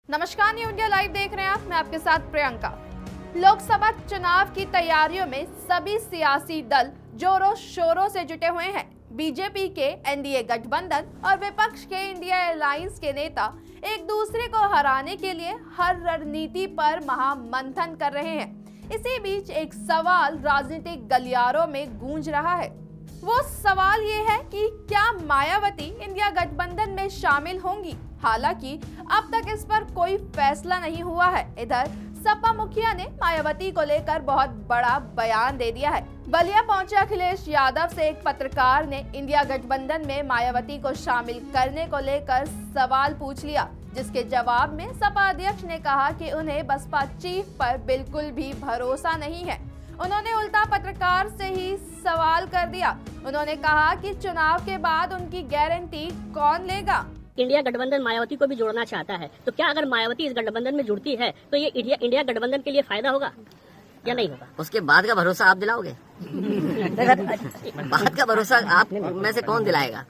नमस्कार, new India live देख रहे हैं आप। मैं आपके साथ प्रियंका। लोकसभा चुनाव की तैयारियों में सभी सियासी दल जोरों शोरों से जुटे हुए हैं। बीजेपी के एनडीए गठबंधन और विपक्ष के इंडिया अलायंस के नेता एक दूसरे को हराने के लिए हर रणनीति पर महामंथन कर रहे हैं। इसी बीच एक सवाल राजनीतिक गलियारों में गूंज रहा है। वो सवाल ये है कि क्या मायावती इंडिया गठबंधन में शामिल होंगी। हालांकि अब तक इस पर कोई फैसला नहीं हुआ है। इधर सपा मुखिया ने मायावती को लेकर बहुत बड़ा बयान दे दिया है। बलिया पहुंचे अखिलेश यादव से एक पत्रकार ने इंडिया गठबंधन में मायावती को शामिल करने को लेकर सवाल पूछ लिया, जिसके जवाब में सपा अध्यक्ष ने कहा कि उन्हें बसपा चीफ पर बिल्कुल भी भरोसा नहीं है। उन्होंने उल्टा पत्रकार से ही सवाल कर दिया। उन्होंने कहा कि चुनाव के बाद उनकी गारंटी कौन लेगा। इंडिया गठबंधन मायावती को भी जोड़ना चाहता है, तो क्या अगर मायावती इस गठबंधन में जुड़ती है तो ये इंडिया गठबंधन के लिए फायदा होगा या नहीं होगा? उसके बाद का भरोसा आप दिलाओगे? बाद का भरोसा आप में से कौन दिलाएगा?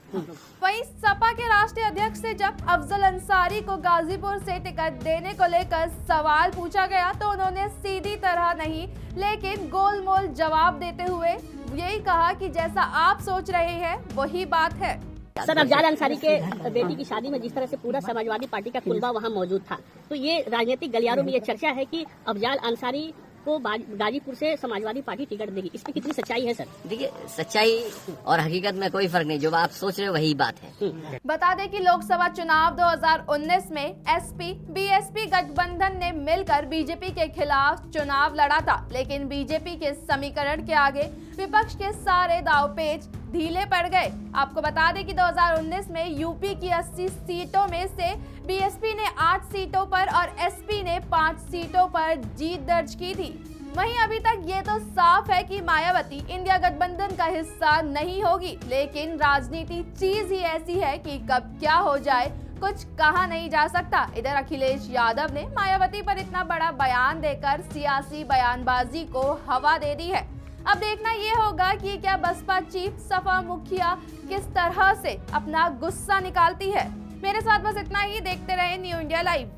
वहीं सपा के राष्ट्रीय अध्यक्ष से जब अफजल अंसारी को गाजीपुर से टिकट देने को लेकर सवाल पूछा गया तो उन्होंने सीधी तरह नहीं लेकिन गोलमोल जवाब देते हुए यही कहा कि जैसा आप सोच रहे हैं वही बात है। सर, अफजल अंसारी के बेटी की शादी में जिस तरह से पूरा समाजवादी पार्टी का कुलबा वहां मौजूद था, तो ये राजनीतिक गलियारों में ये चर्चा है कि अफजल अंसारी को गाजीपुर से समाजवादी पार्टी टिकट देगी। इसमें कितनी सच्चाई है सर? देखिए, सच्चाई और हकीकत में कोई फर्क नहीं। जो आप सोच रहे हो वही बात है। बता दें कि लोकसभा चुनाव 2019 में एसपी बीएसपी गठबंधन ने मिलकर बीजेपी के खिलाफ चुनाव लड़ा था, लेकिन बीजेपी के समीकरण के आगे विपक्ष के सारे दांवपेच ढीले पड़ गए। आपको बता दें कि 2019 में यूपी की 80 सीटों में से बीएसपी ने 8 सीटों पर और एसपी ने 5 सीटों पर जीत दर्ज की थी। वहीं अभी तक ये तो साफ है कि मायावती इंडिया गठबंधन का हिस्सा नहीं होगी, लेकिन राजनीति चीज ही ऐसी है कि कब क्या हो जाए कुछ कहा नहीं जा सकता। इधर अखिलेश यादव ने मायावती पर इतना बड़ा बयान देकर सियासी बयानबाजी को हवा दे दी है। अब देखना ये होगा कि क्या बसपा चीफ सपा मुखिया किस तरह से अपना गुस्सा निकालती है। मेरे साथ बस इतना ही। देखते रहे न्यू इंडिया लाइव।